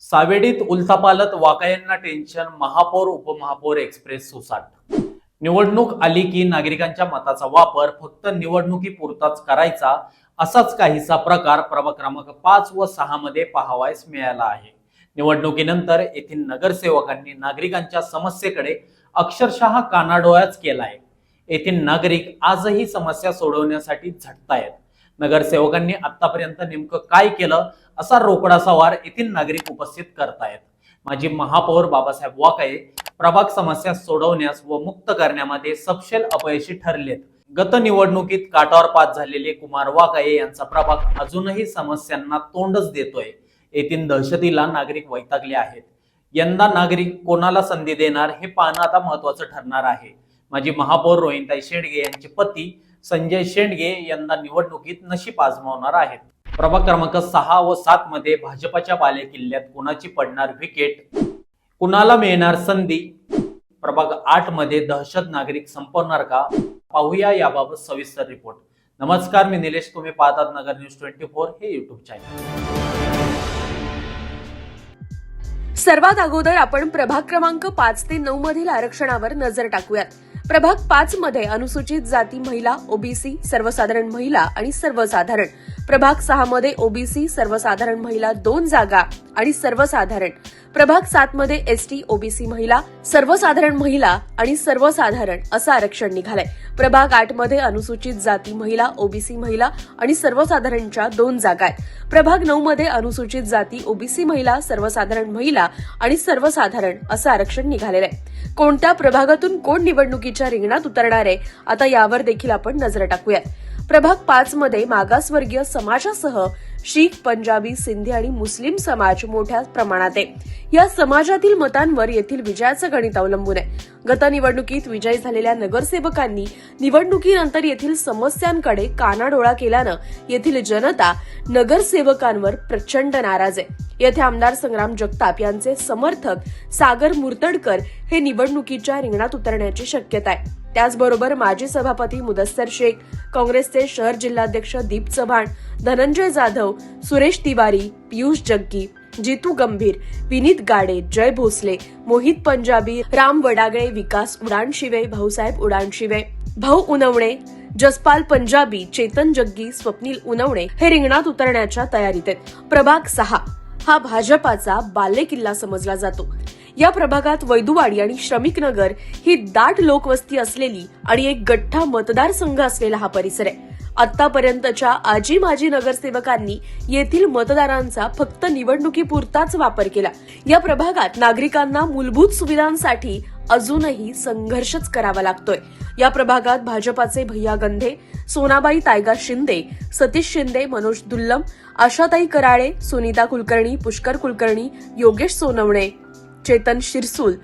सावेडीत उलथापालथ, वाकायांना tension, महापौर उपमहापौर express सुसाट। निवडणूक आली की नागरिकांच्या मताचा वापर फक्त निवडणुकीपुरताच करायचा, असाच काहीसा प्रकार प्रभाग क्रमांक 5 व 6 मध्ये पाहावयास मिळाला आहे। निवडणुकीनंतर येथील नगरसेवकांनी नागरिकांच्या समस्येकडे अक्षरशः कानाडोळाच केलाय। येथील नागरिक आजही समस्या सोडवण्यासाठी झटतायत। नगरसेवकांनी आतापर्यंत नेमकं काय केलं असा रोकडा सवार येथील नागरिक उपस्थित करतायत। माजी महापौर बाबासाहेब वाकाये प्रभाग समस्या सोडवण्यास व मुक्त करण्यामध्ये सपशेल अपयशी ठरलेत। गत निवडणुकीत काटावर पास झालेले कुमार वाकाये यांचा प्रभाग अजूनही समस्यांना तोंडच देतोय। येथील दहशतीला नागरिक वैतागले आहेत। यंदा नागरिक कोणाला संधी देणार हे पाहणं आता महत्त्वाचं ठरणार आहे। माजी महापौर रोहिणताई शेंडगे यांचे पती संजय शेंडगे यंदा निवडणुकीत नशीब आजमावणार आहेत। प्रभाग क्रमांक 6 व 7 मध्ये भाजपच्या बालेकिल्ल्यात कुणाची पडणार विकेट, कुणाला मिळणार संधी, प्रभाग 8 मध्ये दहशत नागरिक संपवणार का, पाहूया याबाबत सविस्तर रिपोर्ट। नमस्कार, मी निलेश, तुम्ही पाहतात नगर न्यूज 24 हे युट्यूब चॅनल। सर्वात अगोदर आपण प्रभाग क्रमांक 5 ते 9 मधील आरक्षणावर नजर टाकूयात। प्रभाग 5 मध्ये अनुसूचित जाती महिला, ओबीसी, सर्वसाधारण महिला आणि सर्वसाधारण। प्रभाग 6 मध्ये ओबीसी, सर्वसाधारण महिला 2 जागा आणि सर्वसाधारण। प्रभाग 7 मध्ये एसटी, ओबीसी महिला, सर्वसाधारण महिला आणि सर्वसाधारण असं आरक्षण निघालंय। प्रभाग 8 मध्ये अनुसूचित जाती महिला, ओबीसी महिला आणि सर्वसाधारणच्या 2 जागा आहेत। प्रभाग 9 मध्ये अनुसूचित जाती, ओबीसी महिला, सर्वसाधारण महिला आणि सर्वसाधारण असं आरक्षण निघालेलं आहे। कोणत्या प्रभागातून कोण निवडणुकीच्या रिंगणात उतरणार आहे, आता यावर देखील आपण नजर टाकूयात। प्रभाग 5 मध्ये मागासवर्गीय समाजासह शीख, पंजाबी, सिंधी आणि मुस्लिम समाज मोठ्या प्रमाणात आहे। या समाजातील मतांवर येथील विजयाचं गणित अवलंबून आहे। गत निवडणुकीत विजयी झालेल्या नगरसेवकांनी निवडणुकीनंतर येथील समस्यांकडे कानाडोळा केल्यानं येथील जनता नगरसेवकांवर प्रचंड नाराज आहे। येथे आमदार संग्राम जगताप यांचे समर्थक सागर मुर्तडकर हे निवडणुकीच्या रिंगणात उतरण्याची शक्यता आहे। त्याचबरोबर माजी सभापती मुदस्सर शेख, काँग्रेसचे शहर जिल्हाध्यक्ष दीप चव्हाण, धनंजय जाधव, सुरेश तिवारी, पियुष जग्गी, जितू गंभीर, विनीत गाडे, जय भोसले, मोहित पंजाबी, राम वडागळे, विकास उडाणशिवे, भाऊसाहेब उडाणशिवे, भाऊ उनवणे, जसपाल पंजाबी, चेतन जग्गी, स्वप्नील उनवणे हे रिंगणात उतरण्याच्या तयारीत आहेत। प्रभाग 6 हा भाजपाचा बालेकिल्ला समजला जातो। या प्रभागात वैदुवाडी आणि श्रमिक नगर ही दाट लोकवस्ती असलेली आणि एक गठ्ठा मतदारसंघ असलेला हा परिसर आहे। आतापर्यंतच्या आजी माजी नगरसेवकांनी येथील मतदारांचा फक्त निवडणुकीपुरताच वापर केला। या प्रभागात नागरिकांना मूलभूत सुविधांसाठी अजूनही संघर्षच करावा लागतोय। या प्रभागात भाजपाचे भैया गंधे, सोनाबाई तायगा शिंदे, सतीश शिंदे, मनोज दुल्लम, आशाताई कराळे, सुनीता कुलकर्णी, पुष्कर कुलकर्णी, योगेश सोनवणे, चेतन शिरसूल,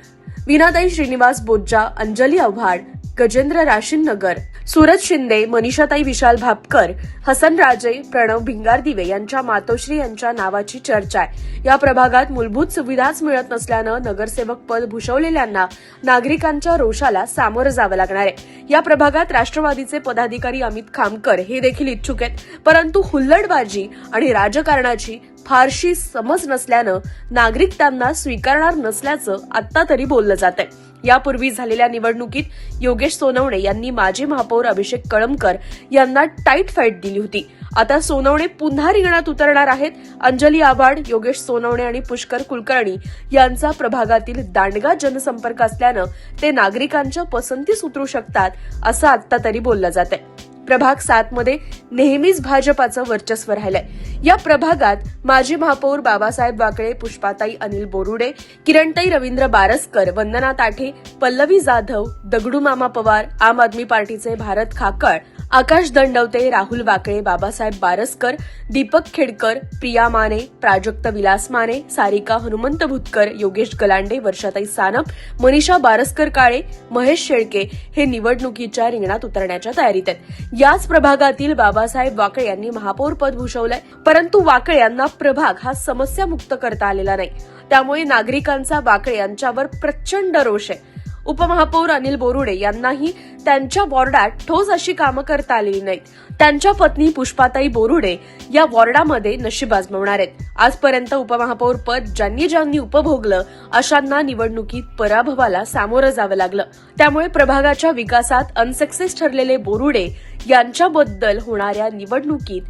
विनाताई श्रीनिवास बोज्जा, अंजली आव्हाड, गजेंद्र राशीन नगर, सूरज शिंदे, मनीषाताई विशाल भापकर, हसन राजे, प्रणव भिंगारदिवे यांच्या मातोश्री यांच्या नावाची चर्चा आहे। या प्रभागात मूलभूत सुविधाच मिळत नसल्यानं नगरसेवक पद भूषवलेल्यांना नागरिकांच्या रोषाला सामोरं जावं लागणार आहे। या प्रभागात राष्ट्रवादीचे पदाधिकारी अमित खामकर हे देखील इच्छुक आहेत, परंतु हुल्लडबाजी आणि राजकारणाची फारशी समज नसल्यानं नागरिक त्यांना स्वीकारणार नसल्याचं आता तरी बोललं जात आहे। यापूर्वी झालेल्या निवडणुकीत योगेश सोनवणे यांनी माजी महापौर अभिषेक कळमकर यांना टाईट फाईट दिली होती। आता सोनवणे पुन्हा रिंगणात उतरणार आहेत। अंजली आव्हाड, योगेश सोनवणे आणि पुष्कर कुलकर्णी यांचा प्रभागातील दांडगा जनसंपर्क असल्यानं ते नागरिकांच्या पसंतीस उतरू शकतात असं आता तरी बोललं जात आहे। प्रभाग 7 मध्ये नेहमीच भाजपाचं वर्चस्व राहिलंय। या प्रभागात माजी महापौर बाबासाहेब वाकळे, पुष्पाताई अनिल बोरुडे, किरणताई रवींद्र बारसकर, वंदना ताठे, पल्लवी जाधव, दगडू मामा पवार, आम आदमी पार्टीचे भारत खाकळ, आकाश दंडवते, राहुल वाकळे, बाबासाहेब बारसकर, दीपक खेडकर, प्रिया माने, प्राजक्त विलास माने, सारिका हनुमंत भुतकर, योगेश गलांडे, वर्षाताई सानप, मनीषा बारसकर काळे, महेश शेळके हे निवडणुकीच्या रिंगणात उतरण्याच्या तयारीत आहेत। याच प्रभागातील बाबासाहेब वाकळे यांनी महापौर पद भूषवलंय, परंतु वाकळे यांना प्रभाग हा समस्या मुक्त करता आलेला नाही। त्यामुळे नागरिकांचा वाकळे यांच्यावर प्रचंड रोष आहे। उपमहापौर अनिल बोरुडे यांनाही त्यांच्या वॉर्डात ठोस अशी कामं करता आलेली नाहीत. त्यांच्या पत्नी पुष्पाताई बोरुडे या वॉर्डामध्ये नशीब आजमावणार आहेत. आजपर्यंत उपमहापौर पद ज्यांनी ज्यांनी उपभोगलं अशांना निवडणुकीत पराभवाला सामोरं जावं लागलं. त्यामुळे प्रभागाच्या विकासात अनसक्सेस ठरलेले बोरुडे यांच्याबद्दल होणाऱ्या निवडणुकीत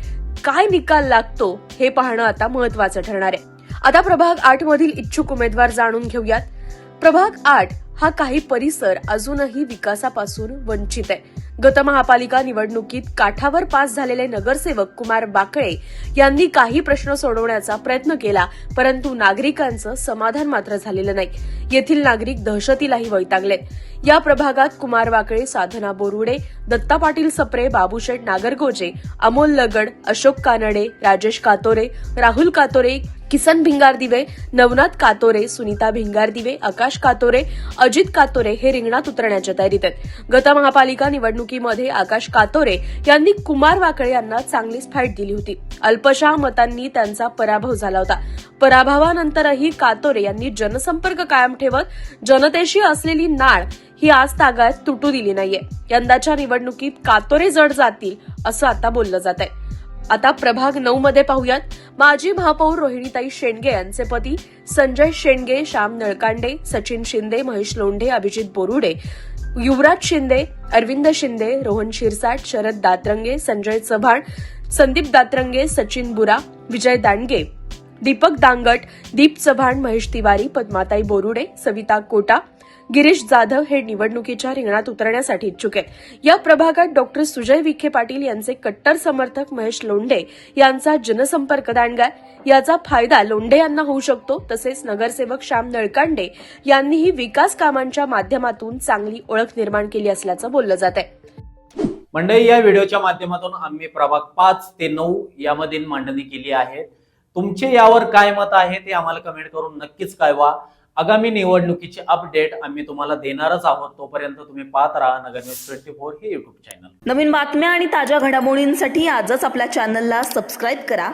काय निकाल लागतो हे पाहणं आता महत्वाचं ठरणार आहे. आता प्रभाग 8 मधील इच्छुक उमेदवार जाणून घेऊयात. प्रभाग 8 हा काही परिसर अजूनही विकासापासून वंचित आहे. गत महापालिका निवडणुकीत काठावर पास झालेले नगरसेवक कुमार बाकळे यांनी काही प्रश्न सोडवण्याचा प्रयत्न केला, परंतु नागरिकांचं समाधान मात्र झालेलं नाही. येथील नागरिक दहशतीलाही वैतागलेत. या प्रभागात कुमार बाकळे, साधना बोरुडे, दत्ता पाटील सप्रे, बाबूशेठ नागरगोजे, अमोल लगड, अशोक कानडे, राजेश कातोरे, राहुल कातोरे, किसन भिंगारदिवे, नवनाथ कातोरे, सुनीता भिंगारदिवे, आकाश कातोरे, अजित कातोरे हे रिंगणात उतरण्याच्या तयारीत आहेत. गत महापालिका निवडणुकीमध्ये आकाश कातोरे यांनी कुमार बाकळे यांना चांगलीच फाईट दिली होती. अल्पशा मतांनी त्यांचा पराभव झाला होता. पराभवानंतरही कातोरे यांनी जनसंपर्क कायम ठेवत जनतेशी असलेली नाळ ही आज तागायत तुटू दिली नाहीये. यंदाच्या निवडणुकीत कातोरे जड जातील असं आता बोललं जात आहे. आता प्रभाग 9 मध्ये पाहूयात. माजी महापौर रोहिणीताई शेंडगे यांचे पती संजय शेंडगे, श्याम नळकांडे, सचिन शिंदे, महेश लोंढे, अभिजित बोरुडे, युवराज शिंदे, अरविंद शिंदे, रोहन शिरसाट, शरद दातरंगे, संजय चव्हाण, संदीप दातरंगे, सचिन बुरा, विजय दांडगे, दीपक दांगट, दीप चव्हाण, महेश तिवारी, पद्माताई बोरुडे, सविता कोटा, गिरीश जाधव हे निवडणुकीच्या रिंगणात उतरण्यासाठी इच्छुक आहेत. या प्रभागात डॉक्टर सुजय विखे पाटील यांचे कट्टर समर्थक महेश लोंढे यांचा जनसंपर्क दांडगा आहे. याचा फायदा लोंढे यांना होऊ शकतो. तसेच नगरसेवक श्याम नळकांडे यांनीही विकास कामांच्या माध्यमातून चांगली ओळख निर्माण केली असल्याचं बोललं जात आहे. मंडळी, या व्हिडिओच्या माध्यमातून आम्ही प्रभाग 5 ते 9 यामधील मांडणी केली आहे. तुमचे यावर काय मत आहे ते आम्हाला कमेंट करून नक्कीच कळवा. आगामी निवडणुकीचे अपडेट आम्ही तुम्हाला देणारच आहोत. तोपर्यंत तुम्ही पाहत राहा नगर न्यूज 24 हे युट्यूब चॅनल. नवीन बातम्या आणि ताज्या घडामोडींसाठी आजच आपल्या चॅनलला सबस्क्राईब करा.